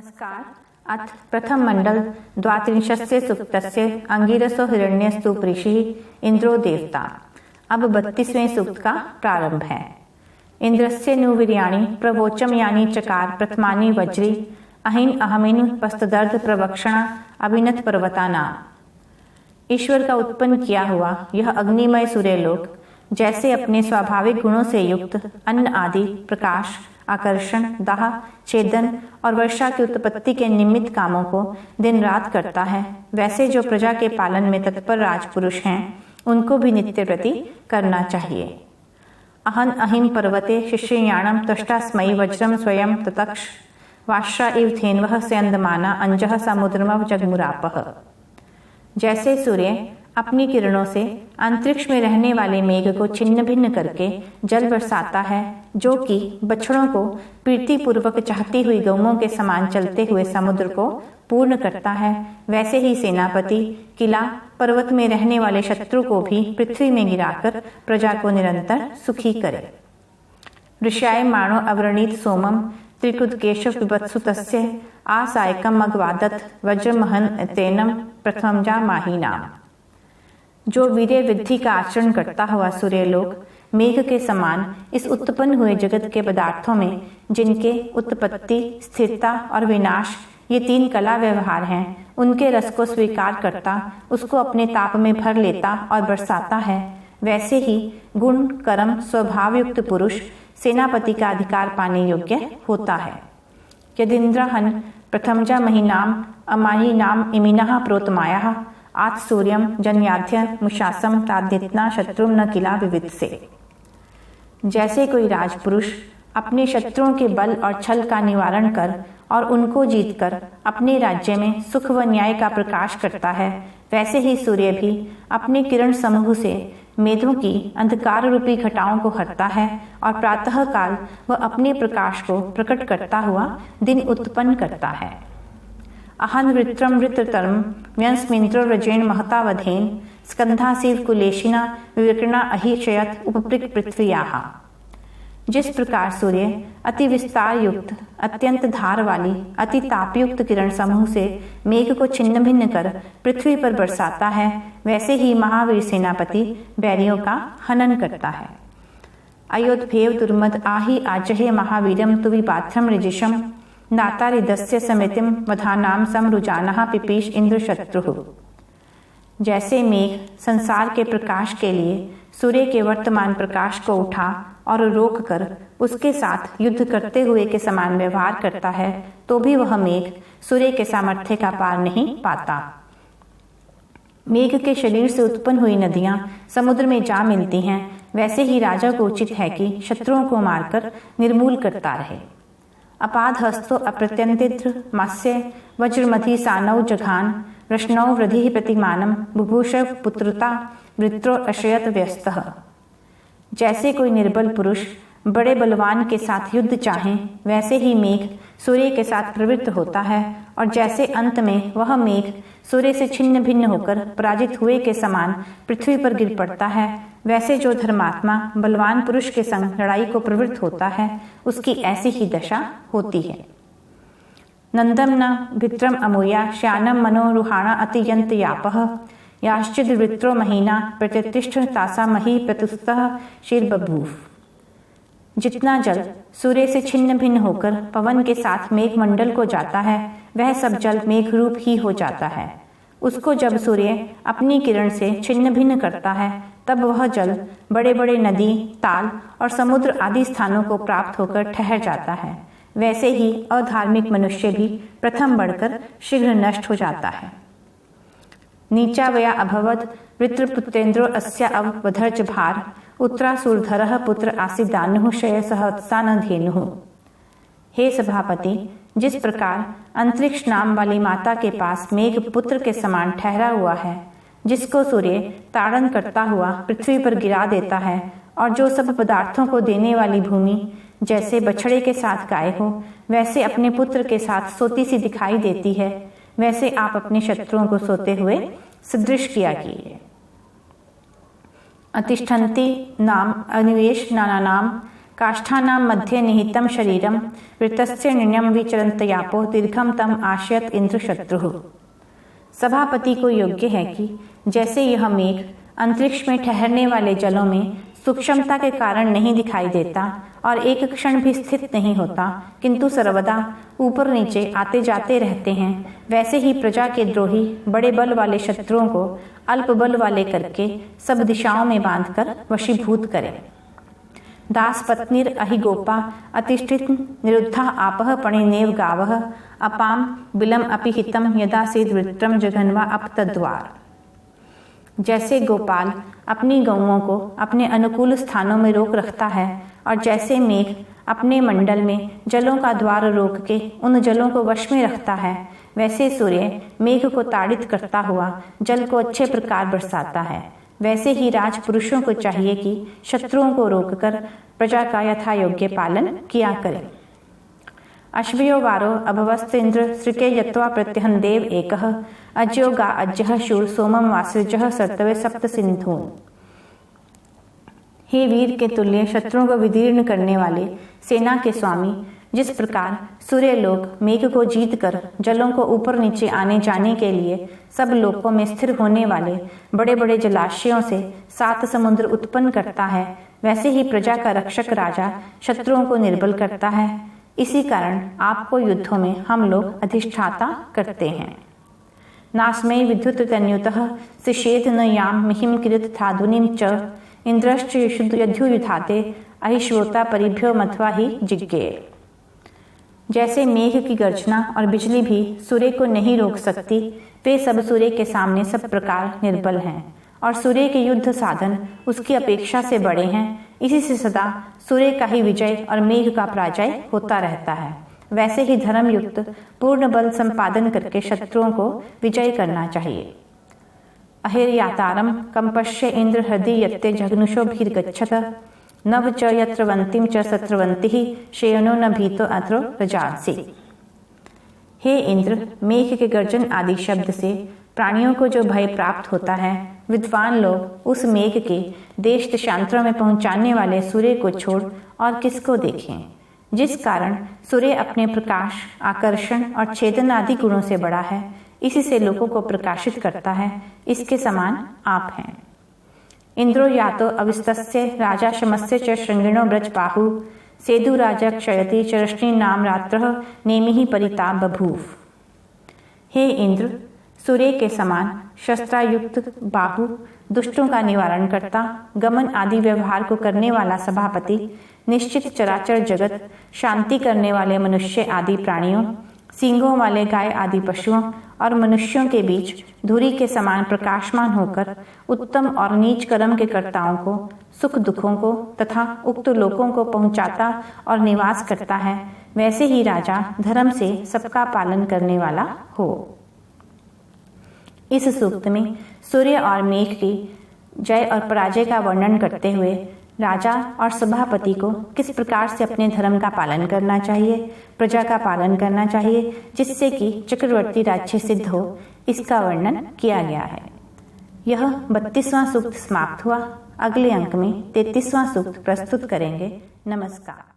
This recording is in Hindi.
नमस्कार। अथ प्रथम मंडल द्वात्रिंशस्य सूक्तस्य अंगिरसो हिरण्यस्तु ऋषिः इंद्रो देवता। अब 32वें सूक्त का प्रारंभ है। इंद्रस्य नु वीर्याणि प्रवोचम यानि चकार प्रथमानि वज्री अहिन अहमिन पस्तदर्ध प्रवक्षणा अभिनत पर्वताना। ईश्वर का उत्पन्न किया हुआ यह अग्निमय सूर्यलोक जैसे अपने स्वाभाविक गुणों से युक्त अन्न आदि, प्रकाश, आकर्षण, दाह, छेदन और वर्षा की उत्पत्ति के निमित्त कामों को दिन रात करता है, वैसे जो प्रजा के पालन में तत्पर राजपुरुष हैं उनको भी नित्य प्रति करना चाहिए। अहन अहिम पर्वते शिष्ययाणम त्वष्टास्मै वज्रम स्वयं ततक्ष वाश्रा इव थेन्वः स्यन्दमाना अंजः समुद्रमव जगमुरापः। जैसे सूर्य अपनी किरणों से अंतरिक्ष में रहने वाले मेघ को छिन्न भिन्न करके जल बरसाता है, जो कि बछड़ों को प्रीति पूर्वक चाहती हुई गौओं के समान चलते हुए समुद्र को पूर्ण करता है, वैसे ही सेनापति किला पर्वत में रहने वाले शत्रु को भी पृथ्वी में गिराकर प्रजा को निरंतर सुखी करे। ऋष्याय माणो अवरणीत सोमम त्रिकुदकेशव विभत्सु तस्य आसायकम अग्वादत वज्रमहन तेनम प्रथमजा माहीनाम। जो वीर्य वृद्धि का आचरण करता हुआ सूर्यलोक मेघ के समान इस उत्पन्न हुए जगत के पदार्थों में, जिनके उत्पत्ति, स्थिरता और विनाश ये तीन कला व्यवहार हैं, उनके रस को स्वीकार करता, उसको अपने ताप में भर लेता और बरसाता है, वैसे ही गुण, कर्म, स्वभाव युक्त पुरुष सेनापति का अधिकार पाने योग्य होता है। यदिन्द्रहन प्रथमजा महीनाम अमाहीनाम इमिनः प्रोतमायाः आत् सूर्यम जन्याध्य मुशासम तादितना शत्रुम न किला विविध से। जैसे कोई राजपुरुष अपने शत्रुओं के बल और छल का निवारण कर और उनको जीतकर अपने राज्य में सुख व न्याय का प्रकाश करता है, वैसे ही सूर्य भी अपने किरण समूह से मेघों की अंधकार रूपी घटाओं को हरता है और प्रातः काल वह अपने प्रकाश को प्रकट करता हुआ दिन उत्पन्न करता है। अहन वृत्रम वृत्रतरम व्यंसमिंद्रो रजेण महतावधेन स्कंधासीव कुलेशिना विवृकणा अहिशयत उपपृक पृथ्व्याः। जिस प्रकार सूर्य अति विस्तार युक्त, अत्यंत धार वाली, अति तापयुक्त किरण समूह से मेघ को छिन्न भिन्न कर पृथ्वी पर बरसाता है, वैसे ही महावीर सेनापति बैरियों का हनन करता है। अयोध्भेव दुर्मद आहि आजहे महावीरम तुवि पात्रम ऋजिशम नातारिदस्य समितिम वधानाम समरुजानः पिपीश इंद्र शत्रुः। जैसे मेघ संसार के प्रकाश के लिए सूर्य के वर्तमान प्रकाश को उठा और रोक कर उसके साथ युद्ध करते हुए के समान व्यवहार करता है, तो भी वह मेघ सूर्य के सामर्थ्य का पार नहीं पाता। मेघ के शरीर से उत्पन्न हुई नदियां समुद्र में जा मिलती हैं, वैसे ही राजा को उचित है कि शत्रुओं को मारकर निर्मूल करता रहे। अपाद हस्तो अप्रत्यंतिद्र मत्स्य वज्रमधि सानौ जघान वृष्णौ वृद्धि प्रतिमानम बुभूषव पुत्रता वृत्रो अशयत व्यस्तः। जैसे कोई निर्बल पुरुष बड़े बलवान के साथ युद्ध चाहे, वैसे ही मेघ सूर्य के साथ प्रवृत्त होता है, और जैसे अंत में वह मेघ सूर्य से छिन्न भिन्न होकर पराजित हुए के समान पृथ्वी पर गिर पड़ता है, वैसे जो धर्मात्मा बलवान पुरुष के संग लड़ाई को प्रवृत्त होता है, उसकी ऐसी ही दशा होती है। नंदम न भित्रम अमूया श्यानम मनोरुहाणा अतियंत यापः याश्चिद वृत्रो महीना प्रतिष्ठ तासा मही प्रतुस्तः शीर बभूव। जितना जल सूर्य से छिन्न भिन्न होकर पवन के साथ मेघमंडल को जाता है, वह सब जल मेघ रूप ही हो जाता है। उसको जब सूर्य अपनी किरण से छिन्न भिन्न करता है, तब वह जल बड़े बड़े नदी, ताल और समुद्र आदि स्थानों को प्राप्त होकर ठहर जाता है। वैसे ही अधार्मिक मनुष्य भी प्रथम बढ़कर शीघ्र नष्ट हो जाता है। नीचा वया अभवद वृत्रपुत्रेन्द्रो अस्या अवधर्च भार उत्तरासुरधरः पुत्र आसीदानुः शयसः उत्सानधेनुः। हे सभापति, जिस प्रकार अंतरिक्ष नाम वाली माता के पास मेघ पुत्र के समान ठहरा हुआ है, जिसको सूर्य ताड़न करता हुआ पृथ्वी पर गिरा देता है, और जो सब पदार्थों को देने वाली भूमि जैसे बछड़े के साथ गाय हो, वैसे अपने पुत्र के साथ सोती सी दिखाई देती है, वैसे आप अपने शत्रुओं को सोते हुए सदृश किया कीजिए। अतिष्ठन्ति नाम अनिवेश नाना नाम काष्ठानां मध्ये निहितं शरीरं वृत्तस्य निर्णयं विचरन्तयापो दीर्घं तम आशयत इंद्र शत्रुः। सभापति को योग्य है कि जैसे यह मेघ अंतरिक्ष में ठहरने वाले जलों में सूक्ष्मता के कारण नहीं दिखाई देता और एक क्षण भी स्थित नहीं होता, किंतु सर्वदा ऊपर नीचे आते जाते रहते हैं, वैसे ही प्रजा के द्रोही बड़े बल वाले शत्रुओं को अल्प बल वाले करके सब दिशाओं में बांधकर वशीभूत करें। दास पत्नीर अहिगोपा अतिष्ठित निरुद्धा आपह पणिनेव गावः अपाम बिलम अपि हितम यदा सेद वृत्रम जघन्वा अपतद्वार। जैसे गोपाल अपनी गौओं को अपने अनुकूल स्थानों में रोक रखता है और जैसे मेघ अपने मंडल में जलों का द्वार रोक के उन जलों को वश में रखता है, वैसे सूर्य मेघ को ताड़ित करता हुआ जल को अच्छे प्रकार बरसाता है। वैसे ही राजपुरुषों को चाहिए कि शत्रुओं को रोककर प्रजा का यथा योग्य पालन किया करें। अश्वयो वारो अभवस्त इंद्र श्रिके यत्वा प्रत्यहन देव एकः अज्यो गा अज्यः शूर सोमम वासृजः सर्तवे सप्त सिंधून। हे वीर के तुल्य शत्रुओं को विदीर्ण करने वाले सेना के स्वामी, जिस प्रकार सूर्य लोक मेघ को जीतकर जलों को ऊपर नीचे आने जाने के लिए सब लोकों में स्थिर होने वाले बड़े बड़े जलाशयों से 7 समुद्र उत्पन्न करता है, वैसे ही प्रजा का रक्षक राजा शत्रुओं को निर्बल करता है। इसी कारण आपको युद्धों में हम लोग अधिष्ठाता करते हैं। नास्मै विद्युत तन्युतः सिषेत न याम मिहिम किरत थाधुनिम च इंद्रश्च यद्युयुधाते अहिश्वोता परिभ्यो मथवा ही जिज्ञे। जैसे मेघ की गर्जना और बिजली भी सूर्य को नहीं रोक सकती, वे सब सूर्य के सामने सब प्रकार निर्बल हैं और सूर्य के युद्ध साधन उसकी अपेक्षा से बड़े हैं। इसी से सदा सूर्य का ही विजय और मेघ का पराजय होता रहता है। वैसे ही धर्म युक्त पूर्ण बल संपादन करके शत्रुओं को विजय करना चाहिए। अहिर्यातारम कंपश्य इंद्र हृदय यत्ते जघनुषो भीर्गच्छत नव च यत्रवंतीम च सत्रवंती शयनो न भीतो अथरो रजांसी। हे इंद्र, मेघ के गर्जन आदि शब्द से प्राणियों को जो भय प्राप्त होता है, विद्वान लोग उस मेघ के देश देशांतरों में पहुंचाने वाले सूर्य को छोड़ और किसको देखें, जिस कारण सूर्य अपने प्रकाश, आकर्षण और छेदन आदि गुणों से बड़ा है, इसी से लोगों को प्रकाशित करता है, इसके समान आप हैं। इंद्रो यातो अविस्तस्य राजा शमस्य च श्रृंगिणो ब्रज बाहु सेदु राजा क्षयति चरष्णी नाम रात्रः नेमिहि परिताप बभूव। हे इंद्र, सूर्य के समान शस्त्रायुक्त बाहु, दुष्टों का निवारण करता, गमन आदि व्यवहार को करने वाला सभापति, निश्चित चराचर जगत, शांति करने वाले मनुष्य आदि प्राणियों, सींगों वाले गाय आदि पशुओं और मनुष्यों के बीच धूरी के समान प्रकाशमान होकर उत्तम और नीच कर्म के कर्ताओं को, सुख दुखों को तथा उक्त लोकों को पहुंचाता और निवास करता है, वैसे ही राजा धर्म से सबका पालन करने वाला हो। इस सूक्त में सूर्य और मेघ की जय और पराजय का वर्णन करते हुए राजा और सभापति को किस प्रकार से अपने धर्म का पालन करना चाहिए, प्रजा का पालन करना चाहिए, जिससे कि चक्रवर्ती राज्य सिद्ध हो, इसका वर्णन किया गया है। यह 32वां सूक्त समाप्त हुआ। अगले अंक में 33वां सूक्त प्रस्तुत करेंगे। नमस्कार।